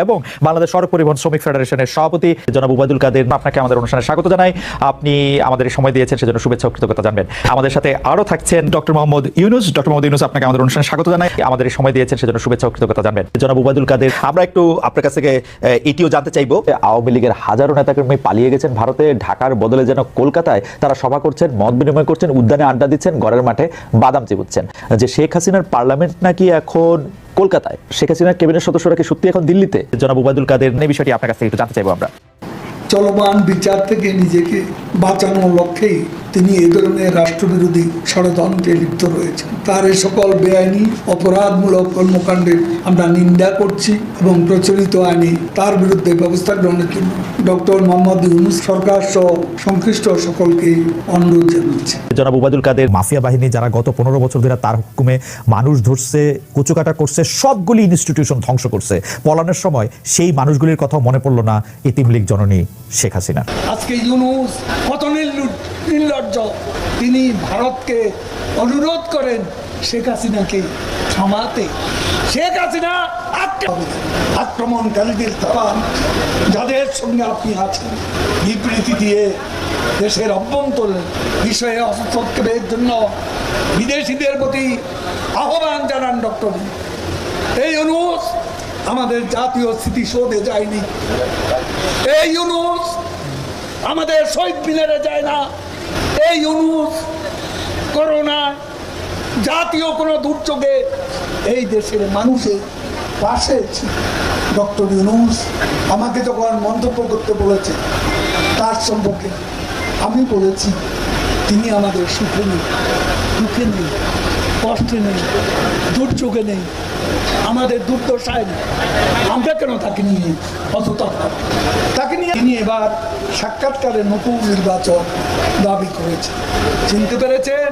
এবং বাংলাদেশ সড়ক পরিবহন শ্রমিক ফেডারেশনের সভাপতি জনাব উবায়দুল কাদের, আপনাকে আমাদের অনুষ্ঠানে স্বাগত জানাই। আপনি আমাদের সময় দিয়েছেন সেজন্য শুভেচ্ছা ও কৃতজ্ঞতা জানবেন। আমাদের সাথে আরো থাকছেন ডক্টর মোহাম্মদ ইউনুস। ডক্টর মোহাম্মদ ইউনুস, আপনাকে আমাদের অনুষ্ঠানে স্বাগত জানাই। আমাদের সময় দিয়েছেন সেজন্য শুভেচ্ছা ও কৃতজ্ঞতা জানবেন। জনাব উবায়দুল কাদের, আমরা একটু আপনার কাছ থেকে এটিও জানতে চাইবো, আওয়ামী লীগের হাজারো নেতাকর্মী পালিয়ে গেছেন ভারতে, ঢাকার বদলে যেন কলকাতায় তারা সভা করছেন, মত বিনিময় করছেন, উদ্যানে আড্ডা দিচ্ছেন, ঘরের মাঠে বাদাম চিবুচ্ছেন। যে শেখ হাসিনার পার্লামেন্ট নাকি এখন কলকাতায়, শেখ হাসিনার ক্যাবিনেট সদস্যরা কি সত্যি এখন দিল্লিতে? জনাব উবায়দুল কাদের, এই বিষয়টি আপনার কাছ থেকে একটু জানতে চাইবো আমরা। চলমান বিচার থেকে নিজেকে বাঁচানোর লক্ষ্যেই তিনি এই ধরনের রাষ্ট্রবিরোধী ষড়যন্ত্রে লিপ্ত রয়েছেন। তার এই সকল বেআইনি অপরাধমূলক কর্মকাণ্ডের আমরা নিন্দা করছি এবং প্রচলিত আইনে তার বিরুদ্ধে ব্যবস্থা গ্রহণের জন্য ডক্টর মোহাম্মদ ইউনুস সরকার সহ সংশ্লিষ্ট সকলকে অনুরোধ জানাচ্ছি। জনাব উবায়দুল কাদের, মাফিয়া বাহিনী যারা গত 15 বছর ধরে তার হুকুমে মানুষ ধরছে, কুচুকাটা করছে, সবগুলি ইনস্টিটিউশন ধ্বংস করছে, পলানোর সময় সেই মানুষগুলির কথা মনে পড়লো না এতিম লীগ জননী শেখ হাসিনা। আজকে ইউনুস কত নির্লজ্জ, তিনি ভারতকে অনুরোধ করেন শেখ হাসিনাকে থামাতে। শেখ হাসিনা আক্রমণকারীদের থামান, যাদের সঙ্গে আপনি আছেন, বিবৃতি দিয়ে দেশের অভ্যন্তরীণ বিষয়ে হস্তক্ষেপের জন্য বিদেশিদের প্রতি আহ্বান জানান ডক্টর। এই ইউনুস আমাদের জাতীয় স্মৃতিসৌধে যায়নি, এই ইউনুস আমাদের শহীদ মিনারে যায় না, এই ইউনুস করোনা জাতীয় কোনো দুর্যোগে এই দেশের মানুষের পাশে ছিল। ডক্টর ইউনুস আমাকে যখন মন্তব্য করতে বলেছে তার সম্পর্কে আমি বলেছি, তিনি আমাদের সুখে নেই, দুঃখে নেই, কষ্টে নেই, দুর্যোগে নেই, আমাদের দুর্দশায় নেই। আমরা কেন তাকে নিয়ে অতটা তাকে নিয়ে তিনি এবার সাক্ষাৎকারে নতুন নির্বাচন দাবি করেছেন। চিনতে পেরেছেন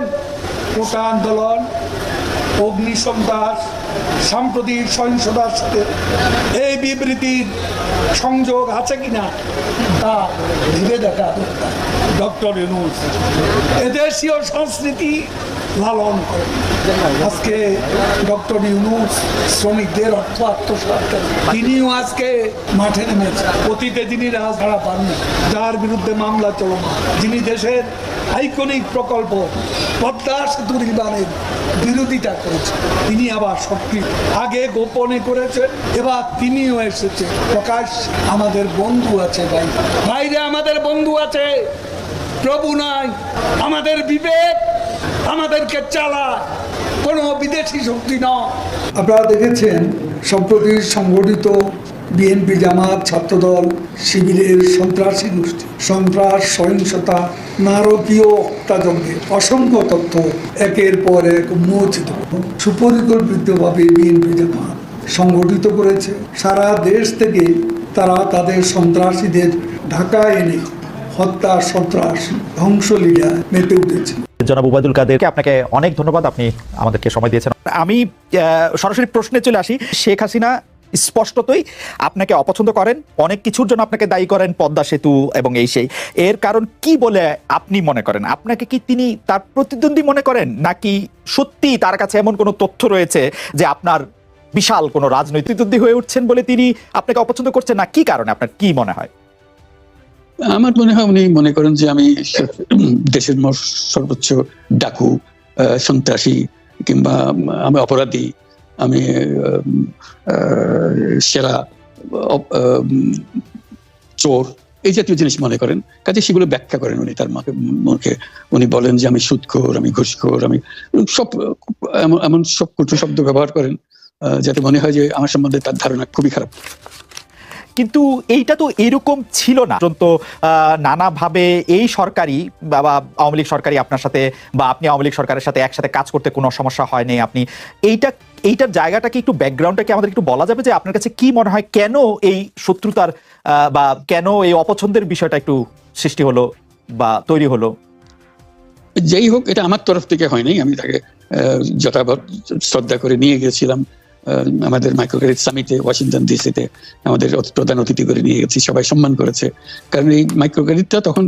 কোটা আন্দোলন, অগ্নিসন্ত্রাস, সাম্প্রতিক সহিংসতার সাথে এই বিবৃতির সংযোগ আছে কিনা তা ভেবে দেখা দরকার। ডক্টর ইউনুস এদেশীয় সংস্কৃতি লালন করেন। আজকে ডক্টর ইউনুস শ্রমিকদের অর্থ আত্মসাৎ করেন, তিনিও আজকে মাঠে নেমেছেন। অতীতে যিনি রাজধারা পাননি, যার বিরুদ্ধে মামলা চলমান, যিনি দেশের আইকনিক প্রকল্প পদ্মা সেতু নির্মাণের বিরোধিতা করেছেন, তিনি আবার সক্রিয়, আগে গোপনে করেছেন, এবার তিনিও এসেছে প্রকাশ। আমাদের বন্ধু আছে বাইরে, আমাদের বন্ধু আছে, প্রভু নাই। আমাদের বিবেক আমাদেরকে চালায়, কোনো বিদেশি শক্তি নয়। আপনারা দেখেছেন সম্প্রতি সংগঠিত বিএনপি, জামাত, ছাত্রদল, শিবিরের সন্ত্রাসী গোষ্ঠী, সন্ত্রাস, সহিংসতা, নারকীয় হত্যাযজ্ঞের অসংখ্য তথ্য একের পর এক উন্মোচিত, সুপরিকল্পিতভাবে বিএনপি, জামাত সংগঠিত করেছে। সারা দেশ থেকে তারা তাদের সন্ত্রাসীদের ঢাকায় এনে হত্যা, সন্ত্রাস, ধ্বংসলীলা মেতে উঠেছে। জনাব উবায়দুল কাদেরকে আপনাকে অনেক ধন্যবাদ, আপনি আমাদেরকে সময় দিয়েছেন। আমি সরাসরি প্রশ্নে চলে আসি। শেখ হাসিনা স্পষ্টতই আপনাকে অপছন্দ করেন, অনেক কিছুর জন্য আপনাকে দায়ী করেন, পদ্মা সেতু এবং এই সেই। এর কারণ কি বলে আপনি মনে করেন? আপনাকে কি তিনি তার প্রতিদ্বন্দ্বী মনে করেন, নাকি সত্যি তার কাছে এমন কোনো তথ্য রয়েছে যে আপনার বিশাল কোনো রাজনৈতিক প্রতিদ্বন্দ্বী হয়ে উঠছেন বলে তিনি আপনাকে অপছন্দ করছেন, না কি কারণে? আপনার কি মনে হয়? আমার মনে হয় উনি মনে করেন যে আমি দেশের সর্বোচ্চ ডাকু, সন্ত্রাসী, কিংবা আমি অপরাধী, আমি সেরা চোর, এই জাতীয় জিনিস মনে করেন। কাজে সেগুলো ব্যাখ্যা করেন উনি তার মুখে। উনি বলেন যে আমি সুদখোর, আমি ঘুষখোর, আমি সব এমন সব কটু শব্দ ব্যবহার করেন যাতে মনে হয় যে আমার সম্বন্ধে তার ধারণা খুবই খারাপ। কিন্তু এইটা তো এরকম ছিল না। তো নানাভাবে এই সরকারি বা আওয়ামী লীগ সরকারি আপনার সাথে, বা আপনি আওয়ামী লীগ সরকারের সাথে একসাথে কাজ করতে কোনো সমস্যা হয়নি। আপনি এইটার জায়গাটাকে একটু, ব্যাকগ্রাউন্ডটাকে আমাদের একটু বলা যাবে যে আপনার কাছে কি মনে হয় কেন এই শত্রুতার বা কেন এই অপছন্দের বিষয়টা একটু সৃষ্টি হলো বা তৈরি হলো? যেই হোক, এটা আমার তরফ থেকে হয়নি। আমি তাকে যথাযথ শ্রদ্ধা করে নিয়ে গেছিলাম আমাদের মাইক্রোক্রেডিট সামিটে, ওয়াশিংটন ডিসিতে আমাদের প্রধান অতিথি করে নিয়ে গেছি, সবাই সম্মান করেছে। কারণ এই মাইক্রোক্রেডিটটা তখন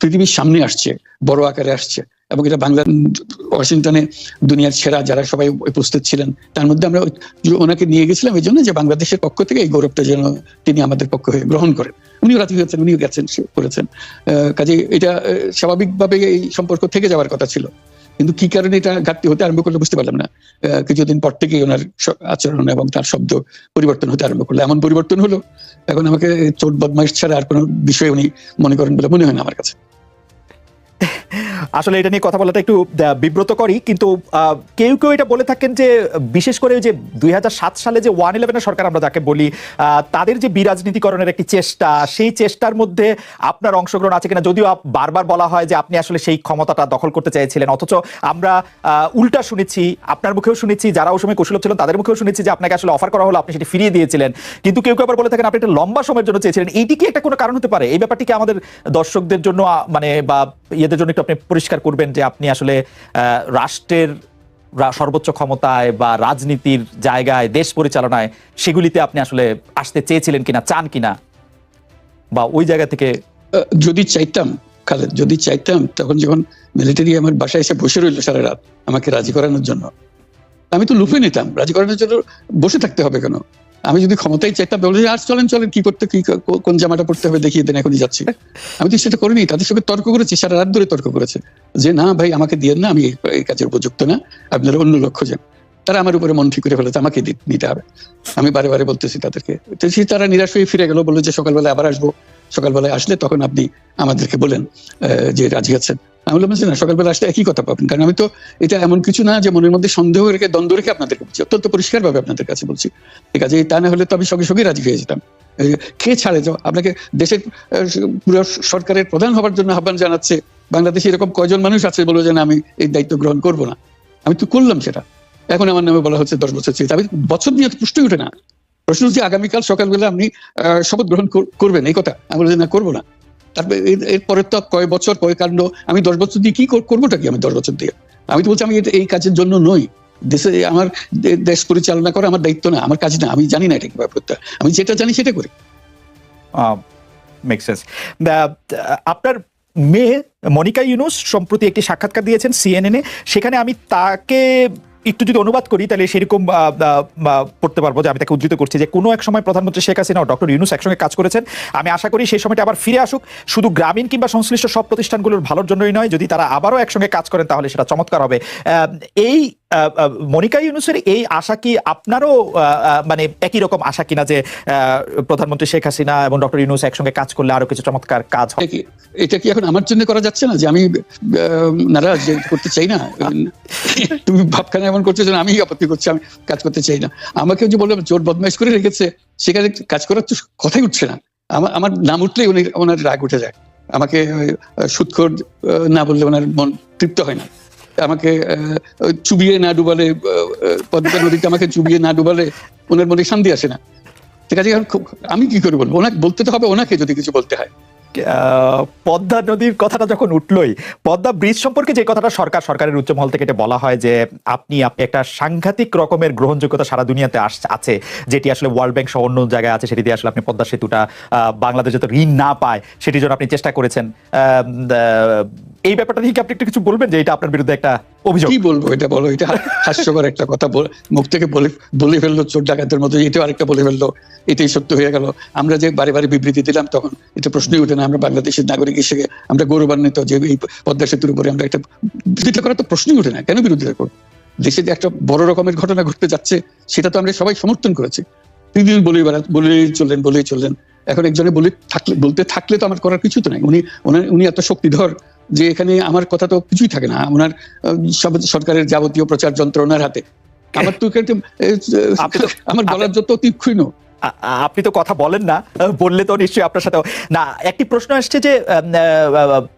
পৃথিবীর সামনে আসছে, বড় আকারে আসছে, এবং এটা বাংলা ওয়াশিংটনে দুনিয়ার সেরা যারা সবাই উপস্থিত ছিলেন, তার মধ্যে আমরা ওনাকে নিয়ে গেছিলাম এই জন্য যে বাংলাদেশের পক্ষ থেকে এই গৌরবটা যেন তিনি আমাদের পক্ষ হয়ে গ্রহণ করেন। উনিও রাজি হয়েছেন, উনিও গেছেন, করেছেন। কাজে এটা স্বাভাবিকভাবে এই সম্পর্ক থেকে যাওয়ার কথা ছিল, কিন্তু কি কারণে এটা ঘাটতি হতে আরম্ভ করলে বুঝতে পারলাম না। কিছুদিন পর থেকেই ওনার আচরণ এবং তার শব্দ পরিবর্তন হতে আরম্ভ করলো। এমন পরিবর্তন হলো এখন আমাকে চোট বদমাইশ ছাড়া আর কোনো বিষয় উনি মনে করেন বলে মনে হয় না আমার কাছে। আসলে এটা নিয়ে কথা বলাটা একটু বিব্রতকরই, কিন্তু কেউ কেউ এটা বলে থাকেন যে বিশেষ করে যে 2007 সালে যে 111 সরকার আমরা যাকে বলি, তাদের যে বিরাজনীতিকরণের একটি চেষ্টা, সেই চেষ্টার মধ্যে আপনার অংশগ্রহণ আছে কিনা। যদিও বারবার বলা হয় যে আপনি আসলে সেই ক্ষমতাটা দখল করতে চাইছিলেন, অথচ আমরা উল্টা শুনেছি, আপনার মুখেও শুনেছি, যারা ওই সময় কুশলভ ছিলেন তাদের মুখেও শুনেছি যে আপনাকে আসলে অফার করা হলো, আপনি সেটি ফিরিয়ে দিয়েছিলেন। কিন্তু কেউ কেউ আবার বলে থাকেন আপনি একটা লম্বা সময়ের জন্য চেয়েছিলেন। এইটি কি একটা কোনো কারণ হতে পারে? এই ব্যাপারটি কি আমাদের দর্শকদের জন্য মানে বা ইয়েদের জন্য একটু আপনি পরিষ্কার করবেন যে আপনি আসলে রাষ্ট্রের সর্বোচ্চ ক্ষমতায় বা রাজনীতির জায়গায়, দেশ পরিচালনায়, সেগুলিতে আপনি আসলে আসতে চেয়েছিলেন কিনা, চান কিনা, বা ওই জায়গা থেকে? যদি চাইতাম খালেদ, যদি চাইতাম, তখন যখন মিলিটারি আমার বাসায় এসে বসে রইল সারা রাত আমাকে রাজি করানোর জন্য, আমি তো লুফে নিতাম। রাজি করানোর জন্য বসে থাকতে হবে কেন? আমি যদি ক্ষমতায় চাইতাম বলে আর চলেন কি করতে, কি কোন জামাটা পড়তে হবে দেখিয়ে দেন, এখনই যাচ্ছি। আমি তো সেটা করিনি। তাদের সঙ্গে তর্ক করেছি, সারা রাত ধরে তর্ক করেছে যে না ভাই আমাকে দিয়েন না, আমি এই কাজের উপযুক্ত না, আপনারা অন্য লক্ষ্য যান। তারা আমার উপরে মন ঠিক করে ফেলেছে আমাকে নিতে হবে। আমি বারে বারে বলতেছি তাদেরকে, তারা নিরাশ হয়ে ফিরে গেল, বললো যে সকালবেলায় আবার আসবো, সকালবেলায় আসলে তখন আপনি আমাদেরকে বলেন যে রাজি আছেন। আমি বললাম না, সকালবেলা আসলে একই কথা পাবেন, কারণ আমি তো এটা এমন কিছু না যে মনের মধ্যে সন্দেহ রেখে, দ্বন্দ্ব রেখে আপনাদেরকে বলছি, অত্যন্ত পরিষ্কার ভাবে আপনাদের কাছে বলছি। ঠিক আছে, তা না হলে তো আমি সঙ্গে সঙ্গে রাজি হয়ে যেতাম। কে ছাড়ে যাও আপনাকে? দেশের পুরো সরকারের প্রধান হবার জন্য আহ্বান জানাচ্ছে বাংলাদেশে এরকম কয়জন মানুষ আছে বলো যে না আমি এই দায়িত্ব গ্রহণ করবো না? আমি তো করলাম সেটা। এখন আমার নামে বলা হচ্ছে 10 বছর চেয়ে। আমি বছর নিয়ে প্রশ্নই ওঠে না। প্রশ্ন হচ্ছে আগামীকাল সকালবেলা আপনি শপথ গ্রহণ করবেন, এই কথা। আমি বলি না, করবো না। তারপরে এরপরে তো কয় বছর, কয় কাণ্ড। আমি 10 বছর দিয়ে কি করবোটা কি? আমি 10 বছর দিয়ে আমি তো বলছি আমি এই কাজের জন্য নই। দেশে আমার দেশ পরিচালনা করা আমার দায়িত্ব না, আমার কাজ না। আমি জানি না এটা কিভাবে করতে হয়, আমি যেটা জানি সেটা করি। Make sense. আপনার মেয়ে মনিকা ইউনুস সম্প্রতি একটি সাক্ষাৎকার দিয়েছেন CNN-এ। সেখানে আমি তাকে একটু যদি অনুবাদ করি তাহলে সেরকম পড়তে পারবো, যে আমি তাকে উদ্ধৃত করছি যে কোনো এক সময় প্রধানমন্ত্রী শেখ হাসিনা ও ডক্টর ইউনুস একসঙ্গে কাজ করেছেন। আমি আশা করি সেই সময়টা আবার ফিরে আসুক, শুধু গ্রামীণ কিংবা সংশ্লিষ্ট সব প্রতিষ্ঠানগুলোর ভালোর জন্যই নয়। যদি তারা আবারও একসঙ্গে কাজ করেন তাহলে সেটা চমৎকার হবে। এই মনিকা ইউনুসের এই আশা কি আপনারও মানে একই রকম আশা কিনা, যে প্রধানমন্ত্রী শেখ হাসিনা এবং ডক্টর ইউনুস একসঙ্গে কাজ করলে আরো কিছু চমৎকার কাজ হবে? এটা কি এখন আমার জন্য করা যাচ্ছে না যে আমি নারাজ করতে চাই না? তুমি ভাবখানা এমন করছো যে আমি আপত্তি করছি, আমি কাজ করতে চাই না। আমাকে যে বললাম চোর বদমাইশ করে রেখেছে, সেখানে কাজ করার তো কথাই উঠছে না। আমার নাম উঠলেই ওনার রাগ উঠে যায়। আমাকে সুৎখোর না বললে ওনার মন তৃপ্ত হয় না। আমাকে চুবিয়ে না ডুবালে, পদ্মা নদীতে আমাকে চুবিয়ে না ডুবালে ওনার মনে শান্তি আসে না। ঠিক আছে, আমি কি করে বলবো? ওনাকে বলতে তো হবে, ওনাকে যদি কিছু বলতে হয়। পদ্মা নদীর কথাটা যখন উঠলই, পদ্মা ব্রিজ সম্পর্কে যে কথাটা সরকারের উচ্চ মহল থেকে এটা বলা হয় যে আপনি একটা সাংঘাতিক রকমের গ্রহণযোগ্যতা সারা দুনিয়াতে আছে, যেটি আসলে ওয়ার্ল্ড ব্যাংক সহ অন্য জায়গায় আছে, সেটি দিয়ে আসলে আপনি পদ্মা সেতুটা বাংলাদেশ যাতে ঋণ না পায় সেটির জন্য আপনি চেষ্টা করেছেন। এই ব্যাপারটা নিয়ে কি আপনি একটু কিছু বলবেন, যে এটা আপনার বিরুদ্ধে একটা অভিযোগ? কি বলবো, এটা বলো, এটা হাস্যকর একটা কথা মুখ থেকে বলে ফেললো চোর ডাকাতের মতো, এটাও আরেকটা বলে ফেললো, এটাই সত্য হয়ে গেল। আমরা যে বারে বারে বিবৃতি দিলাম তখন এটা প্রশ্নই ওঠে না। আমরা বাংলাদেশের নাগরিক হিসেবে আমরা গৌরবান্বিত যে এই পদ্মা সেতুর উপরে আমরা একটা বিরোধিতা করার তো প্রশ্নই ওঠে না। কেন বিরোধিতা করবো? দেশে যে একটা বড় রকমের ঘটনা ঘটতে যাচ্ছে সেটা তো আমরা সবাই সমর্থন করেছি। তিনি বলেই চললেন। এখন একজনে বলতে থাকলে তো আমার করার কিছু তো নাই। উনি এত শক্তিধর যে এখানে আমার কথা তো কিছুই থাকে না। ওনার সব সরকারের যাবতীয় প্রচার যন্ত্র ওনার হাতে। আমার তো আমার বলার যত তীক্ষ্ণ। আপনি তো কথা বলেন না, বললে তো নিশ্চয়ই আপনার সাথে না। একটি প্রশ্ন আসছে যে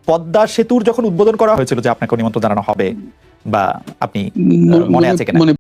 পদ্মা সেতুর যখন উদ্বোধন করা হয়েছিল যে আপনাকে নিমন্ত্রণ জানানো হবে, বা আপনি মনে আছে কিনা?